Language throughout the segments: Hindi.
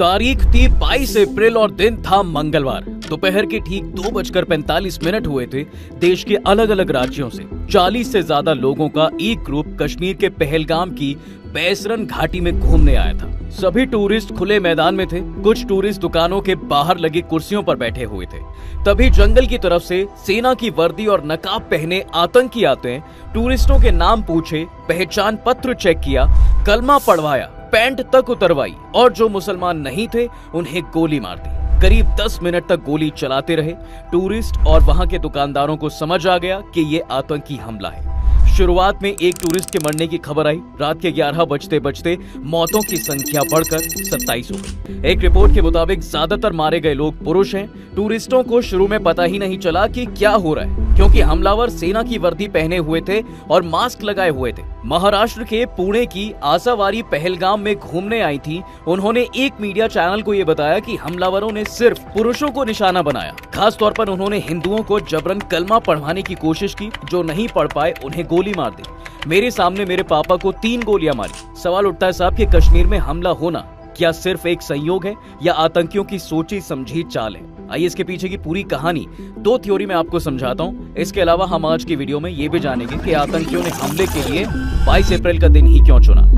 तारीख थी 22 अप्रैल और दिन था मंगलवार। दोपहर के ठीक 2:45 हुए थे। देश के अलग अलग राज्यों से 40 से ज्यादा लोगों का एक ग्रुप कश्मीर के पहलगाम की बैसरन घाटी में घूमने आया था। सभी टूरिस्ट खुले मैदान में थे। कुछ टूरिस्ट दुकानों के बाहर लगी कुर्सियों पर बैठे हुए थे। तभी जंगल की तरफ से सेना की वर्दी और नकाब पहने आतंकी आते हैं। टूरिस्टों के नाम पूछे, पहचान पत्र चेक किया, कलमा पढ़वाया, पैंट तक उतरवाई और जो मुसलमान नहीं थे उन्हें गोली मार दी। करीब 10 मिनट तक गोली चलाते रहे। टूरिस्ट और वहां के दुकानदारों को समझ आ गया कि ये आतंकी हमला है। शुरुआत में एक टूरिस्ट के मरने की खबर आई। रात के 11 बजते मौतों की संख्या बढ़कर 27 हो गई। एक रिपोर्ट के मुताबिक ज्यादातर मारे गए लोग पुरुष हैं। टूरिस्टों को शुरू में पता ही नहीं चला कि क्या हो रहा है, क्योंकि हमलावर सेना की वर्दी पहने हुए थे और मास्क लगाए हुए थे। महाराष्ट्र के पुणे की आसावारी पहलगाम में घूमने आई थी। उन्होंने एक मीडिया चैनल को ये बताया कि हमलावरों ने सिर्फ पुरुषों को निशाना बनाया। खास तौर पर उन्होंने हिंदुओं को जबरन कलमा पढ़वाने की कोशिश की। जो नहीं पढ़ पाए उन्हें गोली मार दी। मेरे सामने मेरे पापा को 3 गोलियां मारी। सवाल उठता है साहब कि कश्मीर में हमला होना क्या सिर्फ एक संयोग है या आतंकियों की सोची समझी चाल है? आइए इसके पीछे की पूरी कहानी 2 थ्योरी में आपको समझाता हूँ। इसके अलावा हम आज की वीडियो में ये भी जानेंगे कि आतंकियों ने हमले के लिए 22 अप्रैल का दिन ही क्यों चुना।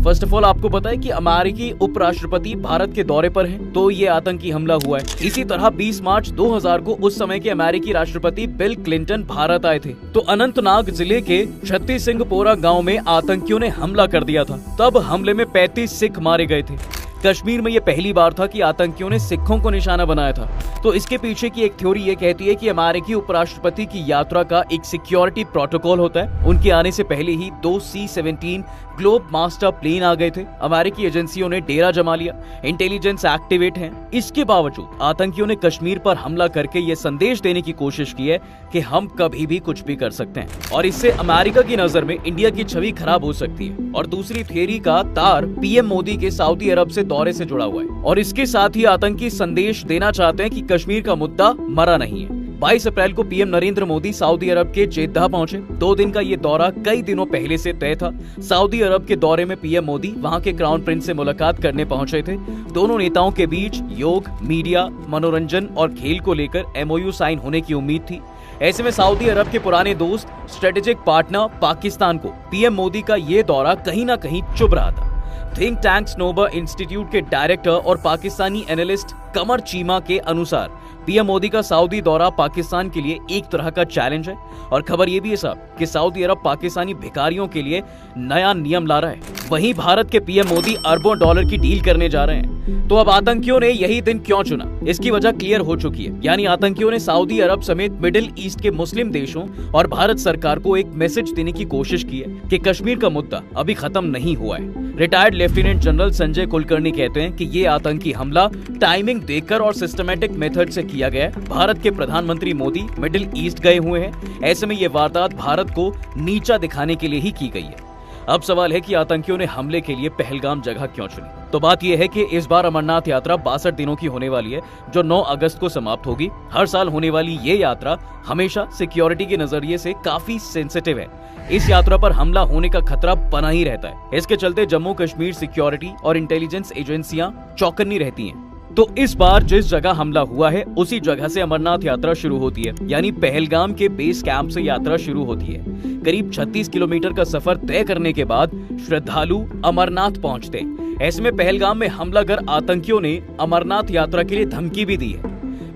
फर्स्ट ऑफ ऑल आपको पता है कि अमेरिकी उपराष्ट्रपति भारत के दौरे पर हैं, तो ये आतंकी हमला हुआ है। इसी तरह 20 मार्च 2000 को उस समय के अमेरिकी राष्ट्रपति बिल क्लिंटन भारत आए थे। तो अनंतनाग जिले के छत्ती सिंहपोरा गांव में आतंकियों ने हमला कर दिया था। तब हमले में 35 सिख मारे गए थे। कश्मीर में ये पहली बार था कि आतंकियों ने सिखों को निशाना बनाया था। तो इसके पीछे की एक थ्योरी ये कहती है कि अमेरिकी उपराष्ट्रपति की यात्रा का एक सिक्योरिटी प्रोटोकॉल होता है। उनके आने से पहले ही 2 C-17 ग्लोब मास्टर प्लेन आ गए थे। अमेरिकी एजेंसियों ने डेरा जमा लिया। इंटेलिजेंस एक्टिवेट है। इसके बावजूद आतंकियों ने कश्मीर पर हमला करके ये संदेश देने की कोशिश की है कि हम कभी भी कुछ भी कर सकते हैं और इससे अमेरिका की नजर में इंडिया की छवि खराब हो सकती है। और दूसरी थियरी का तार पीएम मोदी के सऊदी अरब से दौरे से जुड़ा हुआ है और इसके साथ ही आतंकी संदेश देना चाहते हैं कि कश्मीर का मुद्दा मरा नहीं है। 22 अप्रैल को पीएम नरेंद्र मोदी सऊदी अरब के जेद्दा पहुंचे। 2 दिन का ये दौरा कई दिनों पहले से तय था। सऊदी अरब के दौरे में पीएम मोदी वहां के क्राउन प्रिंस से मुलाकात करने पहुंचे थे। दोनों नेताओं के बीच योग, मीडिया, मनोरंजन और खेल को लेकर MOU साइन होने की उम्मीद थी। ऐसे में सऊदी अरब के पुराने दोस्त, स्ट्रेटेजिक पार्टनर पाकिस्तान को पीएम मोदी का ये दौरा कहीं ना कहीं चुभ रहा था। थिंक टैंक स्नोबर इंस्टीट्यूट के डायरेक्टर और पाकिस्तानी एनालिस्ट कमर चीमा के अनुसार पीएम मोदी का सऊदी दौरा पाकिस्तान के लिए एक तरह का चैलेंज है। और खबर ये भी है साहब कि सऊदी अरब पाकिस्तानी भिखारियों के लिए नया नियम ला रहा है। वहीं भारत के पीएम मोदी अरबों डॉलर की डील करने जा रहे हैं। तो अब आतंकियों ने यही दिन क्यों चुना, इसकी वजह क्लियर हो चुकी है। यानी आतंकियों ने सऊदी अरब समेत मिडिल ईस्ट के मुस्लिम देशों और भारत सरकार को एक मैसेज देने की कोशिश की है कि कश्मीर का मुद्दा अभी खत्म नहीं हुआ है। Retired lieutenant general Sanjay Kulkarni कहते हैं कि ये आतंकी हमला टाइमिंग देखकर और सिस्टमैटिक मेथड से किया गया है। भारत के प्रधानमंत्री मोदी मिडिल ईस्ट गए हुए हैं। ऐसे में ये वारदात भारत को नीचा दिखाने के लिए ही की गई है। अब सवाल है कि आतंकियों ने हमले के लिए पहलगाम जगह क्यों चुनी? तो बात यह है कि इस बार अमरनाथ यात्रा 62 दिनों की होने वाली है, जो 9 अगस्त को समाप्त होगी। हर साल होने वाली ये यात्रा हमेशा सिक्योरिटी के नजरिए से काफी सेंसिटिव है। इस यात्रा पर हमला होने का खतरा बना ही रहता है। इसके चलते जम्मू कश्मीर सिक्योरिटी और इंटेलिजेंस एजेंसियां चौकन्नी रहती हैं। तो इस बार जिस जगह हमला हुआ है उसी जगह से अमरनाथ यात्रा शुरू होती है। यानी पहलगाम के बेस कैंप से यात्रा शुरू होती है। करीब 36 किलोमीटर का सफर तय करने के बाद श्रद्धालु अमरनाथ पहुंचते हैं। ऐसे में पहलगाम में हमला कर आतंकियों ने अमरनाथ यात्रा के लिए धमकी भी दी है।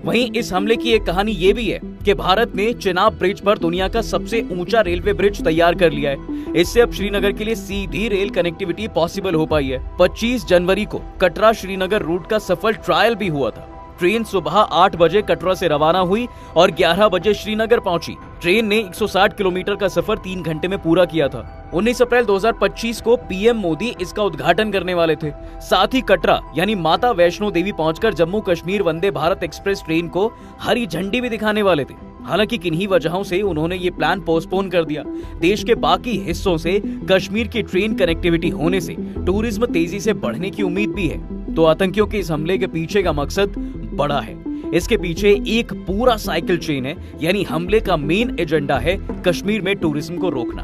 वहीं इस हमले की एक कहानी ये भी है कि भारत ने चिनाब ब्रिज पर दुनिया का सबसे ऊंचा रेलवे ब्रिज तैयार कर लिया है। इससे अब श्रीनगर के लिए सीधी रेल कनेक्टिविटी पॉसिबल हो पाई है। 25 जनवरी को कटरा श्रीनगर रूट का सफल ट्रायल भी हुआ था। ट्रेन सुबह 8 बजे कटरा से रवाना हुई और 11 बजे श्रीनगर पहुंची। ट्रेन ने 160 किलोमीटर का सफर 3 घंटे में पूरा किया था। 19 अप्रैल 2025 को पीएम मोदी इसका उद्घाटन करने वाले थे। साथ ही कटरा यानी माता वैष्णो देवी पहुंचकर जम्मू कश्मीर वंदे भारत एक्सप्रेस ट्रेन को हरी झंडी भी दिखाने वाले थे। हालांकि किन्हीं वजहों से उन्होंने ये प्लान पोस्टपोन कर दिया। देश के बाकी हिस्सों से कश्मीर की ट्रेन कनेक्टिविटी होने से टूरिज्म तेजी से बढ़ने की उम्मीद भी है। तो आतंकियों के इस हमले के पीछे का मकसद बड़ा है। इसके पीछे एक पूरा साइकिल चेन है। यानी हमले का मेन एजेंडा है कश्मीर में टूरिज्म को रोकना।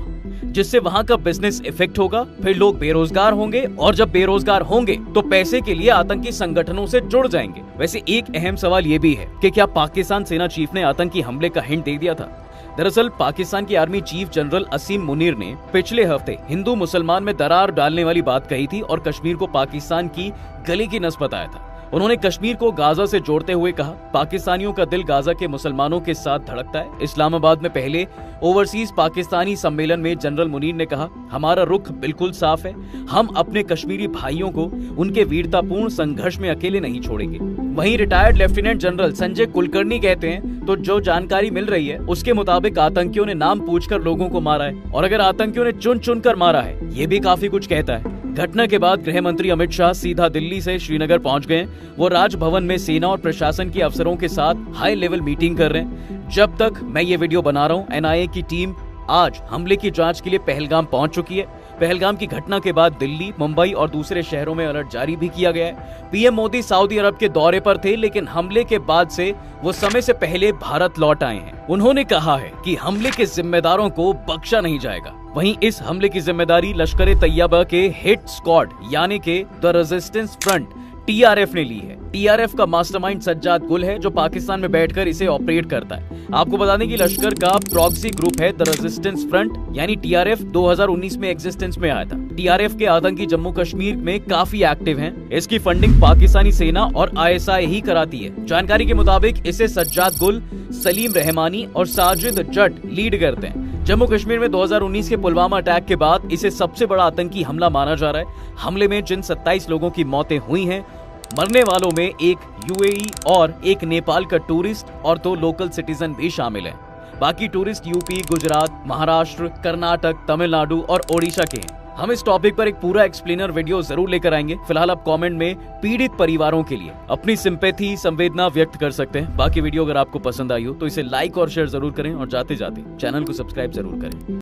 जिससे वहाँ का बिजनेस इफेक्ट होगा, फिर लोग बेरोजगार होंगे और जब बेरोजगार होंगे तो पैसे के लिए आतंकी संगठनों से जुड़ जाएंगे। वैसे एक अहम सवाल ये भी है कि क्या पाकिस्तान सेना चीफ ने आतंकी हमले का हिंट दे दिया था? दरअसल पाकिस्तान की आर्मी चीफ जनरल असीम मुनीर ने पिछले हफ्ते हिंदू मुसलमान में दरार डालने वाली बात कही थी और कश्मीर को पाकिस्तान की गले की नस बताया था। उन्होंने कश्मीर को गाजा से जोड़ते हुए कहा, पाकिस्तानियों का दिल गाजा के मुसलमानों के साथ धड़कता है। इस्लामाबाद में पहले ओवरसीज पाकिस्तानी सम्मेलन में जनरल मुनीर ने कहा, हमारा रुख बिल्कुल साफ है, हम अपने कश्मीरी भाइयों को उनके वीरतापूर्ण संघर्ष में अकेले नहीं छोड़ेंगे। वहीं retired lieutenant general Sanjay Kulkarni कहते हैं, तो जो जानकारी मिल रही है उसके मुताबिक आतंकियों ने नाम पूछकर लोगों को मारा है और अगर आतंकियों ने चुन चुन कर मारा है, ये भी काफी कुछ कहता है। घटना के बाद गृह मंत्री अमित शाह सीधा दिल्ली से श्रीनगर पहुंच गए। वो राजभवन में सेना और प्रशासन के अफसरों के साथ हाई लेवल मीटिंग कर रहे हैं। जब तक मैं ये वीडियो बना रहा हूँ, एनआईए की टीम आज हमले की जांच के लिए पहलगाम पहुंच चुकी है। पहलगाम की घटना के बाद दिल्ली, मुंबई और दूसरे शहरों में अलर्ट जारी भी किया गया है। पीएम मोदी सऊदी अरब के दौरे पर थे, लेकिन हमले के बाद से वो समय से पहले भारत लौट आए हैं। उन्होंने कहा है कि हमले के जिम्मेदारों को बख्शा नहीं जाएगा। वहीं इस हमले की जिम्मेदारी लश्कर तैयबा के हिट स्क्वाड यानी के द रेजिस्टेंस फ्रंट टीआरएफ ने ली है। टीआरएफ का मास्टरमाइंड सज्जाद गुल है जो पाकिस्तान में बैठकर इसे ऑपरेट करता है। आपको बता दें कि लश्कर का प्रॉक्सी ग्रुप है द रेजिस्टेंस फ्रंट यानी टीआरएफ 2019 में एग्जिस्टेंस में आया था। टीआरएफ के आतंकी जम्मू कश्मीर में काफी एक्टिव हैं। इसकी फंडिंग पाकिस्तानी सेना और आईएसआई ही कराती है। जानकारी के मुताबिक इसे सज्जाद गुल, सलीम रहमानी और साजिद जट लीड करते हैं। जम्मू कश्मीर में 2019 के पुलवामा अटैक के बाद इसे सबसे बड़ा आतंकी हमला माना जा रहा है। हमले में जिन 27 लोगों की मौतें हुई हैं, मरने वालों में एक यूएई और एक नेपाल का टूरिस्ट और 2 लोकल सिटीजन भी शामिल हैं। बाकी टूरिस्ट यूपी, गुजरात, महाराष्ट्र, कर्नाटक, तमिलनाडु और ओडिशा के हैं। हम इस टॉपिक पर एक पूरा एक्सप्लेनर वीडियो जरूर लेकर आएंगे। फिलहाल आप कमेंट में पीड़ित परिवारों के लिए अपनी सिंपैथी, संवेदना व्यक्त कर सकते हैं। बाकी वीडियो अगर आपको पसंद आई हो तो इसे लाइक और शेयर जरूर करें और जाते जाते चैनल को सब्सक्राइब जरूर करें।